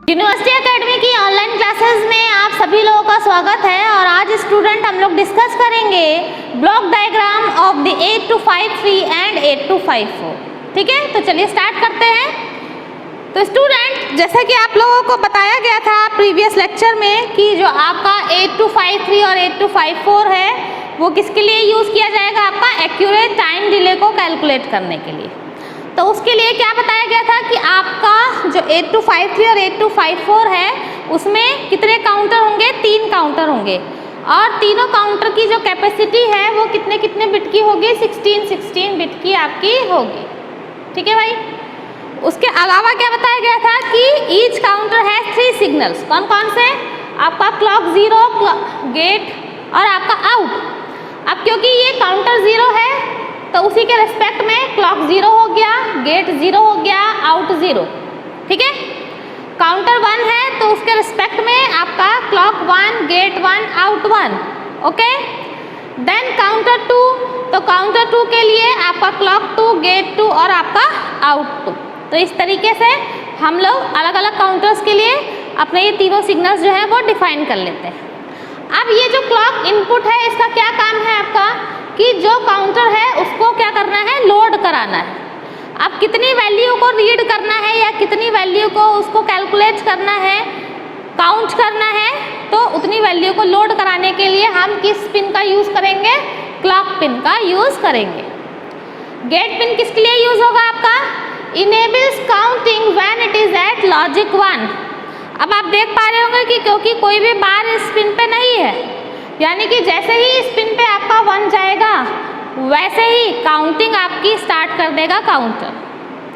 University academy की online classes में आप सभी लोगों का स्वागत है। और आज स्टूडेंट हम लोग डिस्कस करेंगे block diagram of the 8 to 5 3 and 8 to 5 4। ठीक है, तो चलिए स्टार्ट करते हैं। तो स्टूडेंट, जैसा कि आप लोगों को बताया गया था प्रीवियस लेक्चर में कि जो आपका 8 to 5 3 और 8 to 5 4 है वो किसके लिए यूज़ किया जाएगा, आपका एक्यूरेट टाइम डिले को कैलकुलेट करने के लिए। तो उसके लिए क्या बताया गया था कि आपका जो 8 to 5 3 और 8 to 5 4 है उसमें कितने काउंटर होंगे, 3 काउंटर होंगे। और तीनों काउंटर की जो कैपेसिटी है वो कितने कितने बिट की होगी, 16 बिट की आपकी होगी। ठीक है भाई। उसके अलावा क्या बताया गया था कि ईच काउंटर है 3 सिग्नल्स। कौन कौन से, आपका क्लॉक 0, गेट और आपका आउट। अब क्योंकि ये काउंटर 0 है तो उसी के रिस्पेक्ट में क्लॉक 0 हो गया, गेट 0 हो गया, आउट 0। ठीक है। काउंटर 1 है तो उसके रिस्पेक्ट में आपका clock 1, gate 1, out 1। Okay. Then counter 2, तो काउंटर 2 के लिए आपका क्लॉक 2, गेट 2 और आपका आउट 2। तो इस तरीके से हम लोग अलग अलग काउंटर्स के लिए अपने ये तीनों सिग्नल्स जो है वो डिफाइन कर लेते हैं। अब ये जो क्लॉक इनपुट है इसका क्या काम है आपका, कि जो काउंटर है उसको क्या करना है, लोड कराना है। अब कितनी वैल्यू को रीड करना है या कितनी वैल्यू को उसको कैलकुलेट करना है, काउंट करना है, तो उतनी वैल्यू को लोड कराने के लिए हम किस पिन का यूज़ करेंगे, क्लॉक पिन का यूज़ करेंगे। गेट पिन किसके लिए यूज़ होगा आपका, enables counting when it is at logic 1। अब आप देख पा रहे होंगे कि क्योंकि कोई भी बार इस पिन पे नहीं है, यानी कि जैसे ही इस पिन पे आपका 1 जाएगा वैसे ही काउंटिंग आपकी स्टार्ट कर देगा काउंटर।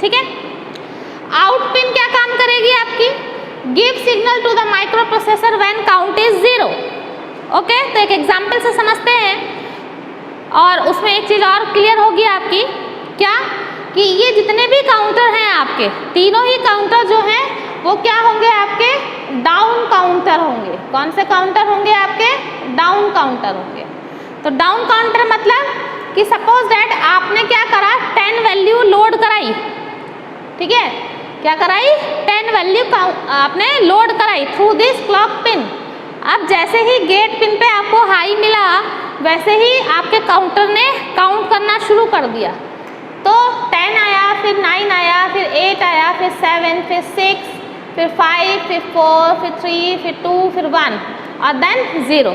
ठीक है। आउट पिन क्या काम करेगी आपकी, give signal to the microprocessor when count is 0। Okay, तो एक एग्जांपल से समझते हैं और उसमें एक चीज़ और क्लियर होगी आपकी, क्या कि ये जितने भी काउंटर हैं आपके, तीनों ही काउंटर जो हैं वो क्या होंगे, आपके डाउन काउंटर होंगे। कौन से काउंटर होंगे, आपके डाउन काउंटर होंगे। तो डाउन काउंटर मतलब कि सपोज दैट आपने क्या करा, 10 वैल्यू लोड कराई। ठीक है, क्या कराई, 10 वैल्यू आपने लोड कराई थ्रू दिस क्लॉक पिन। अब जैसे ही गेट पिन पे आपको हाई मिला वैसे ही आपके काउंटर ने काउंट करना शुरू कर दिया। तो 10 आया, फिर 9 आया, फिर 8 आया, फिर 7, फिर 6, फिर 5, फिर 4, फिर 3, फिर 2, फिर 1 और देन 0।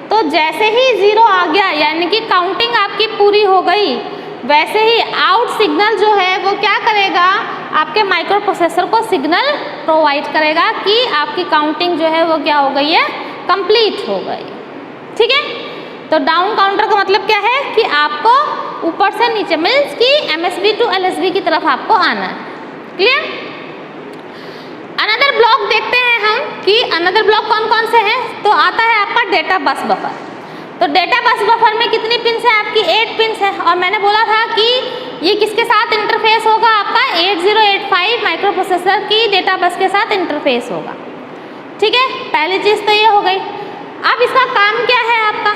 तो जैसे ही 0 आ गया यानी कि काउंटिंग आपकी पूरी हो गई, वैसे ही आउट सिग्नल जो है वो क्या करेगा, आपके माइक्रो प्रोसेसर को सिग्नल प्रोवाइड करेगा कि आपकी काउंटिंग जो है वो क्या हो गई है, कंप्लीट हो गई। ठीक है। तो डाउन काउंटर का मतलब क्या है कि आपको ऊपर से नीचे मीन्स कि MSB टू LSB की तरफ आपको आना है। क्लियर। अनदर ब्लॉक देखते हैं हम कि अनदर ब्लॉक कौन कौन से हैं। तो आता है आपका डेटा बस बफर। तो डेटा बस बफर में कितनी पिन्स है आपकी, 8 पिन्स है। और मैंने बोला था कि ये किसके साथ इंटरफेस होगा, आपका 8085 माइक्रो प्रोसेसर की डेटा बस के साथ इंटरफेस होगा। ठीक है, पहली चीज़ तो ये हो गई। अब इसका काम क्या है आपका,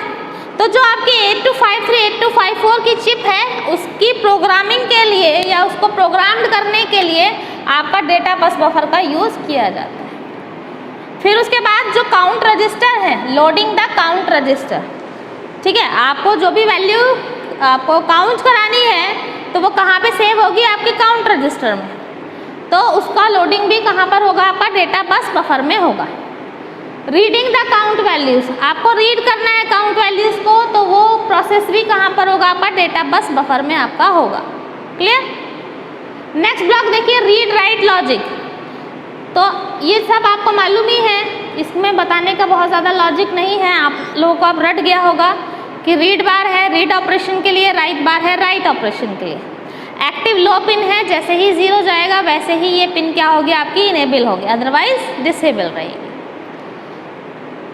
तो जो आपकी 8 to 5 3 8 to 5 4 की चिप है उसकी प्रोग्रामिंग के लिए या उसको प्रोग्राम्ड करने के लिए आपका डेटा बस बफर का यूज़ किया जाता है। फिर उसके बाद जो काउंट रजिस्टर है, लोडिंग द काउंट रजिस्टर। ठीक है, आपको जो भी वैल्यू आपको काउंट करानी है तो वो कहाँ पे सेव होगी, आपके काउंट रजिस्टर में। तो उसका लोडिंग भी कहाँ पर होगा, आपका डेटा बस बफर में होगा। रीडिंग द काउंट वैल्यूज़, आपको रीड करना है काउंट वैल्यूज़ को, तो वो प्रोसेस भी कहाँ पर होगा, आपका डेटा बस बफर में आपका होगा। क्लियर। नेक्स्ट ब्लॉक देखिए, रीड राइट लॉजिक। तो ये सब आपको मालूम ही है, इसमें बताने का बहुत ज़्यादा लॉजिक नहीं है। आप लोगों को अब रट गया होगा कि रीड बार है रीड ऑपरेशन के लिए, राइट बार है राइट ऑपरेशन के लिए। एक्टिव लो पिन है, जैसे ही 0 जाएगा वैसे ही ये पिन क्या होगी, आपकी इनेबल होगी, अदरवाइज डिसेबल रहेगी।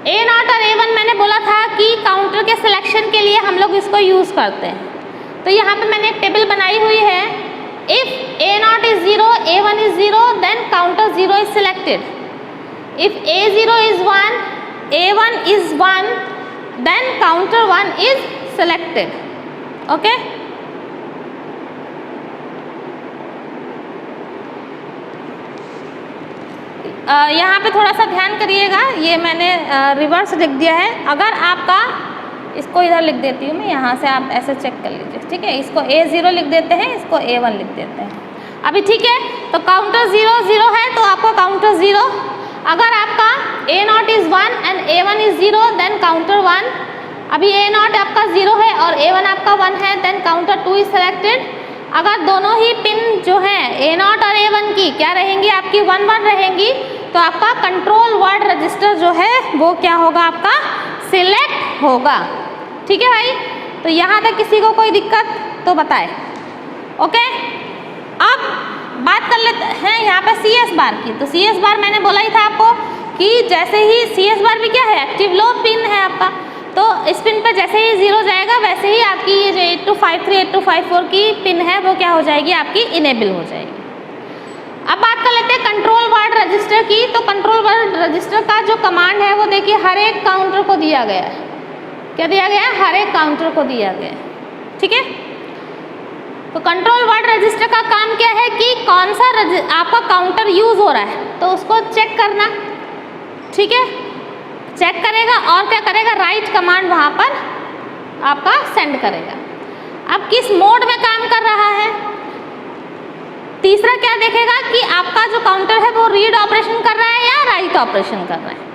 A0 और A1 मैंने बोला था कि काउंटर के सिलेक्शन के लिए हम लोग इसको यूज़ करते हैं। तो यहाँ पे मैंने एक टेबल बनाई हुई है। If A0 is 0, A1 is 0, then counter 0 is selected. If A0 is 1, A1 is 1, then counter 1 is selected. Okay? यहाँ पे थोड़ा सा ध्यान करिएगा, ये मैंने रिवर्स लिख दिया है। अगर आपका, इसको इधर लिख देती हूँ मैं, यहाँ से आप ऐसे चेक कर लीजिए, ठीक है। इसको A0 लिख देते हैं, इसको A1 लिख देते हैं अभी, ठीक है। तो काउंटर 0 0 है तो आपका काउंटर 0। अगर आपका A0 is 1 and A1 is 0 then counter 1। अभी A0 आपका 0 है और A1 आपका 1 है देन काउंटर 2 इज सेलेक्टेड। अगर दोनों ही पिन जो है A0 और A1 की क्या रहेंगी, आपकी 1 1 रहेंगी, तो आपका कंट्रोल वर्ड रजिस्टर जो है वो क्या होगा, आपका सिलेक्ट होगा, ठीक है भाई। तो यहाँ तक किसी को कोई दिक्कत तो बताए, ओके। अब बात कर लेते हैं यहाँ पे CS बार की। तो CS बार मैंने बोला ही था आपको कि जैसे ही CS बार भी क्या है, एक्टिव लो पिन है आपका, तो इस पिन पर जैसे ही 0 जाएगा वैसे ही आपकी ये जो 8253 8254 की पिन है वो क्या हो जाएगी, आपकी इनेबल हो जाएगी। अब बात कर लेते हैं कंट्रोल वर्ड रजिस्टर की। तो कंट्रोल वर्ड रजिस्टर का जो कमांड है वो देखिए हर एक काउंटर को दिया गया है। क्या दिया गया है, हर एक काउंटर को दिया गया है, ठीक है। तो कंट्रोल वर्ड रजिस्टर का काम क्या है कि कौन सा आपका काउंटर यूज़ हो रहा है तो उसको चेक करना, ठीक है। चेक करेगा और क्या करेगा, राइट कमांड वहाँ पर आपका सेंड करेगा। अब किस मोड में काम कर रहा है। तीसरा क्या देखेगा कि आपका जो काउंटर है वो रीड ऑपरेशन कर रहा है या राइट ऑपरेशन कर रहा है।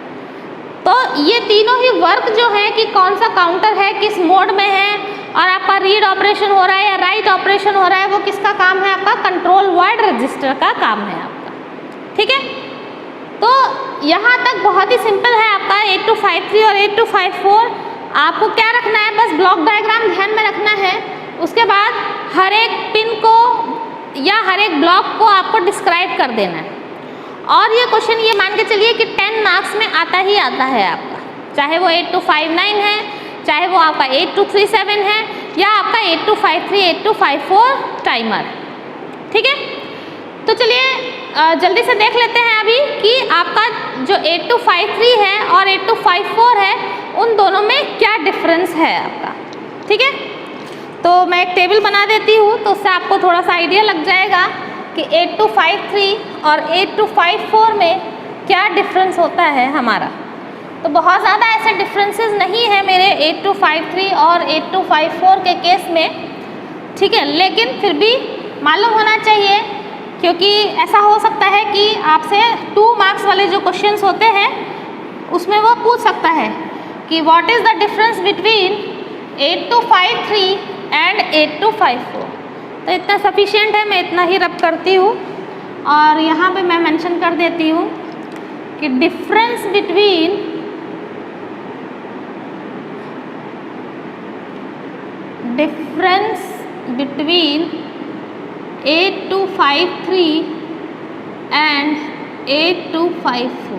तो ये तीनों ही वर्क जो है कि कौन सा काउंटर है, किस मोड में है और आपका रीड ऑपरेशन हो रहा है या राइट ऑपरेशन हो रहा है, वो किसका काम है, आपका कंट्रोल वर्ड रजिस्टर का काम है आपका, ठीक है। तो यहाँ तक बहुत ही सिंपल है आपका 8253 और 8254। आपको क्या रखना है, बस ब्लॉक डायग्राम ध्यान में रखना है। उसके बाद हर एक पिन को या हर एक ब्लॉक को आपको डिस्क्राइब कर देना है। और ये क्वेश्चन ये मान के चलिए कि 10 मार्क्स में आता ही आता है आपका, चाहे वो 8259 है, चाहे वो आपका 8237 है या आपका 8253 8254 टाइमर, ठीक है। तो चलिए जल्दी से देख लेते हैं अभी कि आपका जो 8253 है और 8254 है उन दोनों में क्या डिफरेंस है आपका, ठीक है। तो मैं एक टेबल बना देती हूँ तो उससे आपको थोड़ा सा आइडिया लग जाएगा कि 8253 और 8254 में क्या डिफरेंस होता है हमारा। तो बहुत ज़्यादा ऐसे डिफरेंसेस नहीं है मेरे 8253 और 8254 के केस में, ठीक है। लेकिन फिर भी मालूम होना चाहिए क्योंकि ऐसा हो सकता है कि आपसे 2 मार्क्स वाले जो क्वेश्चंस होते हैं उसमें वो पूछ सकता है कि what is the difference between 8253 and 8254। तो इतना सफिशिएंट है, मैं इतना ही रब करती हूँ और यहाँ पे मैं मेंशन कर देती हूँ कि डिफरेंस बिटवीन 8253 एंड 8254,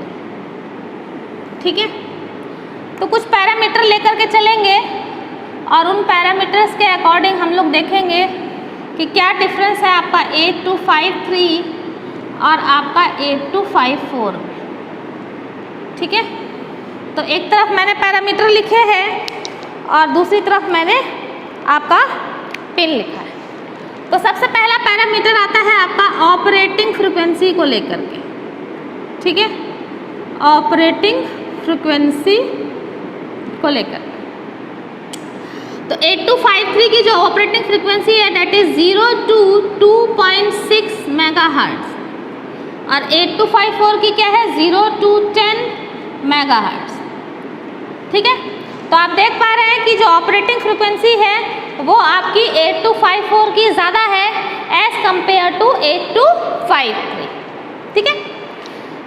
ठीक है। तो कुछ पैरामीटर लेकर के चलेंगे और उन पैरामीटर्स के अकॉर्डिंग हम लोग देखेंगे कि क्या डिफरेंस है आपका 8253 और आपका 8254 में, ठीक है। तो एक तरफ मैंने पैरामीटर लिखे हैं और दूसरी तरफ मैंने आपका पिन लिखा है। तो सबसे पहला पैरामीटर आता है आपका ऑपरेटिंग फ्रिक्वेंसी को लेकर के, ठीक है। ऑपरेटिंग फ्रिक्वेंसी को लेकर, तो 8253 की जो ऑपरेटिंग फ्रिक्वेंसी है डेट इज 0 to 2.6 मेगाहर्ट्ज और 8254 की क्या है 0 to 10 मेगाहर्ट्ज, ठीक है। तो आप देख पा रहे हैं कि जो ऑपरेटिंग फ्रिक्वेंसी है वो आपकी 8254 की ज़्यादा है एज कंपेयर टू 8253, ठीक है।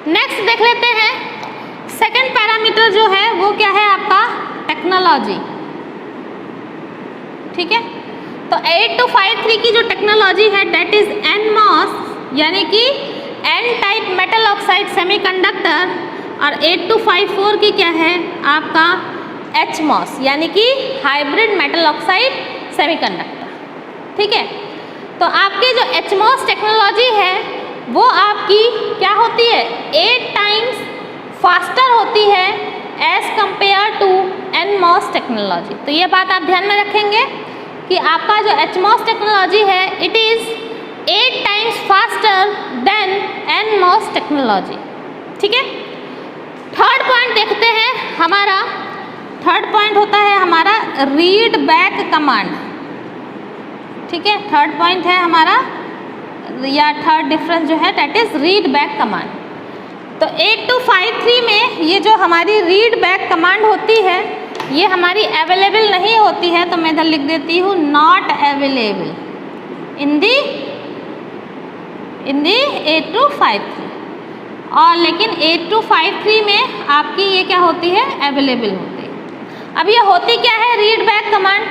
नेक्स्ट देख लेते हैं सेकंड पैरामीटर जो है वो क्या है आपका टेक्नोलॉजी, ठीक है। तो 8253 की जो टेक्नोलॉजी है डेट इज NMOS यानी कि N type metal oxide semiconductor और 8254 की क्या है आपका HMOS यानी कि हाइब्रिड मेटल ऑक्साइड सेमीकंडक्टर, ठीक है। तो आपकी जो HMOS टेक्नोलॉजी है वो आपकी क्या होती है 8 टाइम्स फास्टर होती है as compare to NMOS technology. तो ये बात आप ध्यान में रखेंगे कि आपका जो HMOS टेक्नोलॉजी है it is 8 times faster than NMOS technology, ठीक है। थर्ड पॉइंट देखते हैं, हमारा थर्ड पॉइंट होता है हमारा रीड बैक कमांड। ठीक है, थर्ड पॉइंट है हमारा, या थर्ड डिफरेंस जो है that is read back command. तो 8253 में ये जो हमारी रीड बैक कमांड होती है ये हमारी अवेलेबल नहीं होती है, तो मैं इधर लिख देती हूँ नॉट अवेलेबल इन दी 8253। और लेकिन 8253 में आपकी ये क्या होती है, अवेलेबल होती है। अब ये होती क्या है रीड बैक कमांड,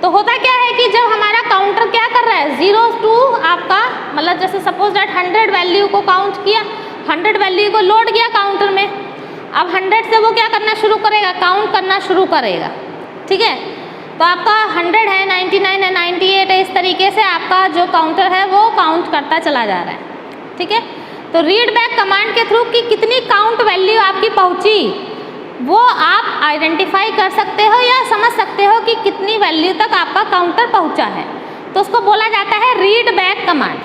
तो होता क्या है कि जब हमारा काउंटर क्या कर रहा है 0 to आपका मतलब जैसे सपोज दैट 100 वैल्यू को काउंट किया, 100 वैल्यू को लोड किया काउंटर में, अब 100 से वो क्या करना शुरू करेगा, काउंट करना शुरू करेगा। ठीक है, तो आपका 100 है, 99 है, 98 है, इस तरीके से आपका जो काउंटर है वो काउंट करता चला जा रहा है। ठीक है, तो रीड बैक कमांड के थ्रू कि कितनी काउंट वैल्यू आपकी पहुंची वो आप आइडेंटिफाई कर सकते हो या समझ सकते हो कि कितनी वैल्यू तक आपका काउंटर पहुंचा है, तो उसको बोला जाता है रीड बैक कमांड।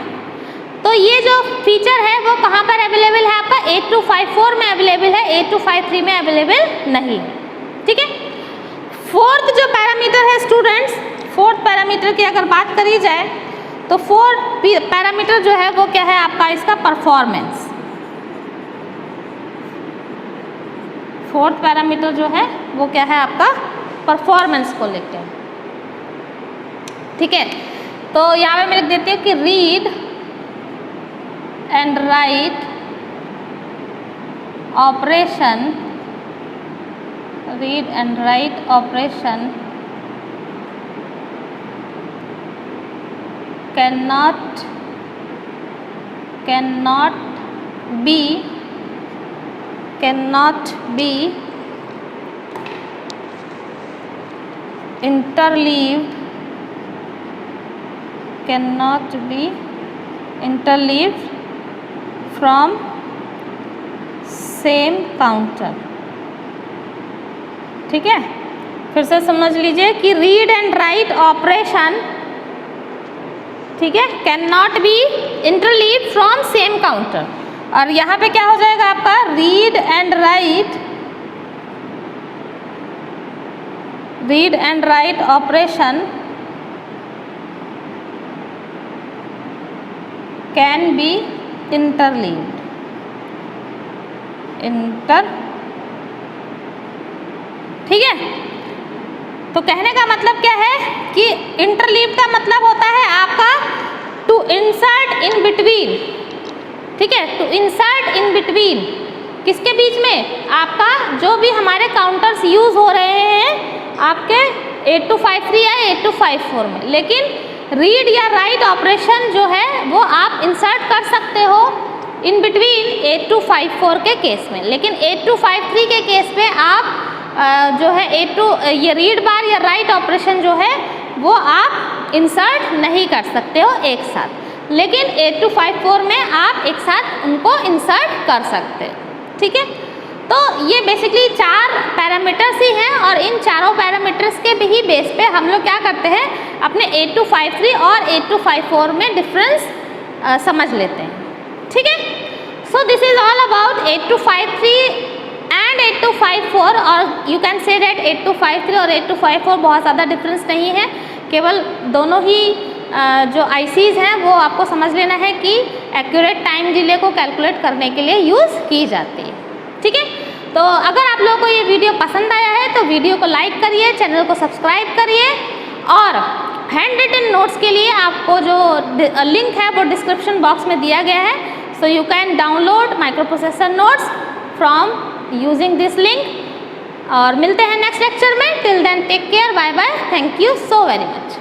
तो ये जो फीचर है वो कहाँ पर अवेलेबल है आपका 8254 में अवेलेबल है, 8253 में अवेलेबल नहीं है। ठीक है, फोर्थ जो पैरामीटर है स्टूडेंट्स, फोर्थ पैरामीटर की अगर बात करी जाए तो फोर्थ पैरामीटर जो है वो क्या है आपका, इसका परफॉर्मेंस। फोर्थ पैरामीटर जो है वो क्या है आपका, परफॉर्मेंस को लेते हैं। ठीक है, तो यहाँ पे मैं लिख देती हूँ कि read and write operation, read and write operation cannot be interleaved, from same counter। ठीक है, फिर से समझ लीजिए कि रीड एंड राइट ऑपरेशन, ठीक है, can not be interleave from same counter. और यहाँ पे क्या हो जाएगा आपका read and write operation can be interleaved, ठीक है। तो कहने का मतलब क्या है कि इंटरलीव का मतलब होता है आपका टू इंसर्ट इन बिटवीन। ठीक है, टू इंसर्ट इन बिटवीन किसके बीच में, आपका जो भी हमारे काउंटर्स यूज हो रहे हैं आपके 8253 या 8254 में, लेकिन रीड या राइट ऑपरेशन जो है वो आप इंसर्ट कर सकते हो इन बिटवीन 8254 के केस में, लेकिन 8253 के केस में आप जो है ये रीड बार या राइट ऑपरेशन जो है वो आप इंसर्ट नहीं कर सकते हो एक साथ, लेकिन 8254 में आप एक साथ उनको इंसर्ट कर सकते हो। ठीक है, तो ये बेसिकली 4 पैरामीटर्स ही हैं और इन चारों पैरामीटर्स के भी बेस पे हम लोग क्या करते हैं अपने 8253 और 8254 में डिफरेंस समझ लेते हैं। ठीक है, so this is all about 8253 and 8254, और यू कैन से दैट 8253 और 8254 बहुत ज़्यादा डिफरेंस नहीं है, केवल दोनों ही जो ICs हैं वो आपको समझ लेना है कि एक्यूरेट टाइम डिले को कैलकुलेट करने के लिए यूज़ की जाती है। ठीक है, तो अगर आप लोगों को ये वीडियो पसंद आया है तो वीडियो को लाइक करिए, चैनल को सब्सक्राइब करिए, और हैंड रिटन नोट्स के लिए आपको जो लिंक है वो डिस्क्रिप्शन बॉक्स में दिया गया है, so you can download microprocessor notes from using this link. और मिलते हैं नेक्स्ट लेक्चर में, till then take care, bye bye, thank you so very much.